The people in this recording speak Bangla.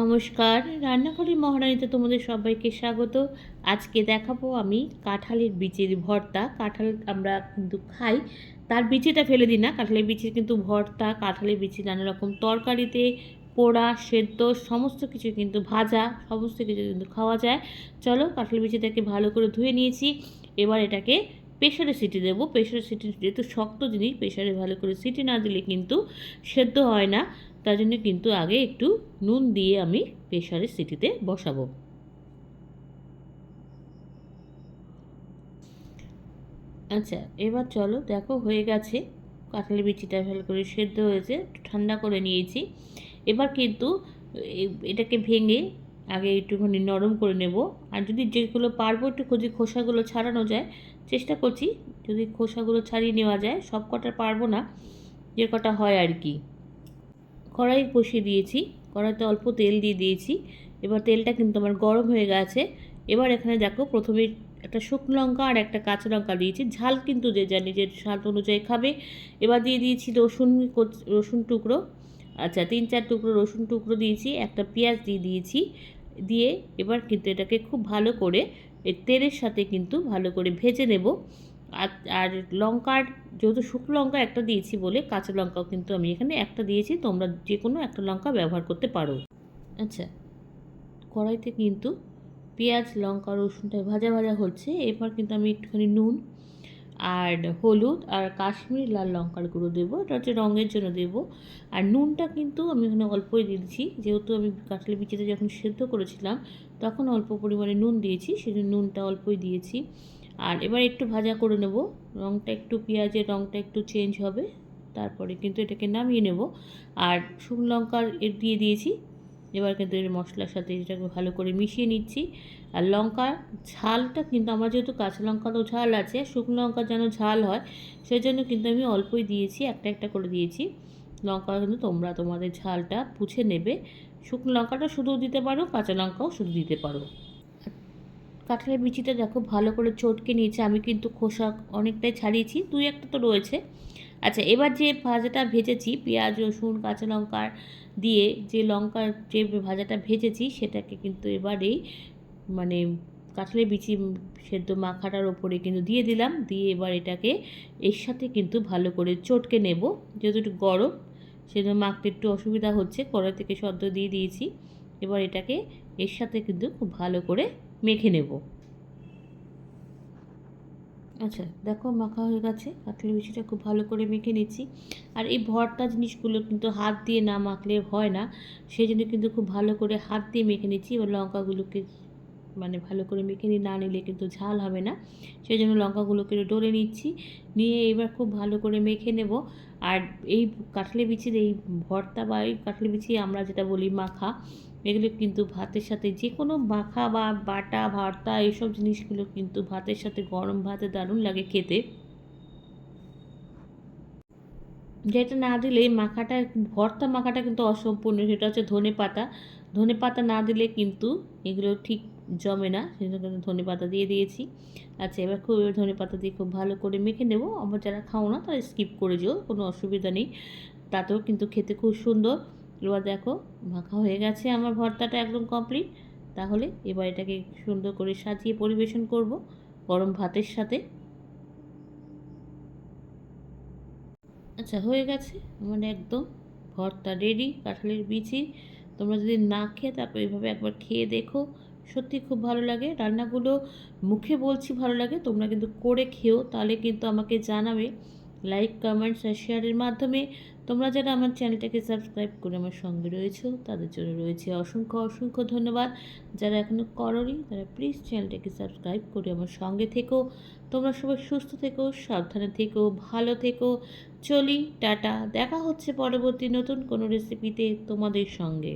নমস্কার, রান্নাঘরের মহারানীতে তোমাদের সবাইকে স্বাগত। আজকে দেখাবো আমি কাঁঠালের বিচির ভর্তা। কাঁঠাল আমরা কিন্তু খাই, তার বিচিটা ফেলে দিই না। কাঁঠালের বিচির কিন্তু ভর্তা, কাঁঠালের বিচি নানা রকম তরকারিতে, পোড়া, সেদ্ধ, সমস্ত কিছু কিন্তু ভাজা, সমস্ত কিছু কিন্তু খাওয়া যায়। চলো, কাঁঠালের বিচিটাকে ভালো করে ধুয়ে নিয়েছি। এবার এটাকে প্রেশারে সিটি দেবো। প্রেশারে সিটি যেহেতু শক্ত জিনিস, প্রেশারে ভালো করে সিটি না দিলে কিন্তু সেদ্ধ হয় না। তার জন্য কিন্তু আগে একটু নুন দিয়ে আমি প্রেশারের সিটিতে বসাবো। আচ্ছা, এবার চলো, দেখো হয়ে গেছে। কাঁঠালের বিচিটা ভালো করে সেদ্ধ হয়েছে, ঠান্ডা করে নিয়েছি। এবার কিন্তু এটাকে ভেঙে আগে একটুখানি নরম করে নেব। আর যদি যেগুলো পারবো একটু খোসাগুলো ছাড়ানো যায় চেষ্টা করছি, যদি খোসাগুলো ছাড়িয়ে নেওয়া যায়। সব কটা পারবো না, যে কটা হয় আর কি। কড়াই বসিয়ে দিয়েছি, কড়াইতে অল্প তেল দিয়ে দিয়েছি। এবার তেলটা কিন্তু আমার গরম হয়ে গেছে। এবার এখানে দেখো, প্রথমে একটা শুকনো লঙ্কা আর একটা কাঁচা লঙ্কা দিয়েছি। ঝাল কিন্তু যে যা নিজের স্বাদ অনুযায়ী খাবে। এবার দিয়ে দিয়েছি রসুন টুকরো। আচ্ছা, 3-4 টুকরো রসুন টুকরো দিয়েছি, একটা পেঁয়াজ দিয়ে দিয়েছি। দিয়ে এবার কিন্তু এটাকে খুব ভালো করে এই তেলের সাথে কিন্তু ভালো করে ভেজে নেব। আর আর লঙ্কার, যেহেতু শুকনো লঙ্কা একটা দিয়েছি বলে কাঁচা লঙ্কাও কিন্তু আমি এখানে একটা দিয়েছি, তোমরা যে কোনো একটা লঙ্কা ব্যবহার করতে পারো। আচ্ছা, কড়াইতে কিন্তু পেঁয়াজ, লঙ্কা, রসুনটা ভাজা ভাজা হচ্ছে। এরপর কিন্তু আমি একটুখানি নুন আর হলুদ আর কাশ্মীরি লাল লঙ্কার গুঁড়ো দেবো, এটা হচ্ছে রঙের জন্য দেবো। আর নুনটা কিন্তু আমি এখানে অল্পই দিয়েছি, যেহেতু আমি কাঁঠালের বিচিতে যখন সেদ্ধ করেছিলাম তখন অল্প পরিমাণে নুন দিয়েছি, সেজন্য নুনটা অল্পই দিয়েছি। আর এবার একটু ভাজা করে নেব, রঙটা একটু, পেঁয়াজের রঙটা একটু চেঞ্জ হবে, তারপরে কিন্তু এটাকে নামিয়ে নেব। আর শুকনো লঙ্কার দিয়ে দিয়েছি। এবার কিন্তু এর মশলার সাথে এটাকে ভালো করে মিশিয়ে নিচ্ছি। আর লঙ্কার ঝালটা কিন্তু আমার, যেহেতু কাঁচা লঙ্কারও ঝাল আছে, শুকনো লঙ্কার যেন ঝাল হয় সেই জন্য কিন্তু আমি অল্পই দিয়েছি, একটা একটা করে দিয়েছি। লঙ্কা কিন্তু তোমরা তোমাদের ঝালটা বুঝে নেবে। শুকনো লঙ্কাটা শুধু দিতে পারো, কাঁচা লঙ্কাও শুধু দিতে পারো। কাঁঠালের বিচিটা দেখো ভালো করে চটকে নিয়েছে, আমি কিন্তু খোসা অনেকটাই ছাড়িয়েছি, 2-1টা তো রয়েছে। আচ্ছা, এবার যে ভাজাটা ভেজেছি পেঁয়াজ, রসুন, কাঁচা লঙ্কার দিয়ে, যে লঙ্কার যে ভাজাটা ভেজেছি সেটাকে কিন্তু এবারেই মানে কাঁঠালের বিচি সেদ্ধ মাখাটার ওপরে কিন্তু দিয়ে দিলাম। দিয়ে এবার এটাকে এর সাথে কিন্তু ভালো করে চটকে নেব। যেহেতু একটু গরম, সেজন্য মাখতে একটু অসুবিধা হচ্ছে, কড়াই থেকে সদ্য দিয়ে দিয়েছি। এবার এটাকে এর সাথে কিন্তু খুব ভালো করে মেখে নেব। আচ্ছা, দেখো মাখা হয়ে গেছে, কাঁঠালের বিচিটা খুব ভালো করে মেখে নিচ্ছি। আর এই ভর্তা জিনিসগুলো কিন্তু হাত দিয়ে না মাখলে হয় না, সেই জন্য কিন্তু খুব ভালো করে হাত দিয়ে মেখে নিচ্ছি। এবার লঙ্কাগুলোকে ভালো করে মেখে না নিলে কিন্তু ঝাল হবে না, সেই জন্য লঙ্কাগুলোকে ডলে নিচ্ছি। নিয়ে এবার খুব ভালো করে মেখে নেব। আর এই কাঁঠালের বিচির এই ভর্তা বা এই কাঁঠালের বিচি আমরা যেটা বলি মাখা, এগুলো কিন্তু ভাতের সাথে, যে কোনো মাখা বা বাটা ভর্তা এইসব জিনিসগুলো কিন্তু ভাতের সাথে, গরম ভাতে দারুণ লাগে খেতে। যেটা না দিলে মাখাটা, ভর্তা মাখাটা কিন্তু অসম্পূর্ণ, সেটা হচ্ছে ধনেপাতা। ধনেপাতা না দিলে কিন্তু এগুলো ঠিক জমে না, সেজন্য কিন্তু ধনেপাতা দিয়ে দিয়েছি। আচ্ছা, এবার খুব ধনেপাতা দিয়ে খুব ভালো করে মেখে নেব। আবার যারা খাও না তারা স্কিপ করে যেও, কোনো অসুবিধা নেই, তাতেও কিন্তু খেতে খুব সুন্দর। এবার দেখো মাখা হয়ে গেছে আমার ভর্তাটা, একদম কমপ্লিট। তাহলে এবার এটাকে সুন্দর করে সাজিয়ে পরিবেশন করব গরম ভাতের সাথে। আচ্ছা, হয়ে গেছে একদম ভর্তা রেডি, কাঁঠালের বিচি। তোমরা যদি না খেয়ে থাকো এইভাবে একবার খেয়ে দেখো, সত্যি খুব ভালো লাগে। রান্নাগুলো মুখে বলছি ভালো লাগে, তোমরা কিন্তু করে খেও, তাহলে কিন্তু আমাকে জানাবে লাইক, কমেন্টস আর শেয়ারের মাধ্যমে। তোমরা যারা আমার চ্যানেলটাকে সাবস্ক্রাইব করে আমার সঙ্গে রয়েছো তাদের জন্য রয়েছে অসংখ্য অসংখ্য ধন্যবাদ। যারা এখনও করোনি তারা প্লিজ চ্যানেলটাকে সাবস্ক্রাইব করে আমার সঙ্গে থেকো। তোমরা সবাই সুস্থ থেকো, সাবধানে থেকো, ভালো থেকো। চলি, টাটা, দেখা হচ্ছে পরবর্তী নতুন কোনো রেসিপিতে তোমাদের সঙ্গে।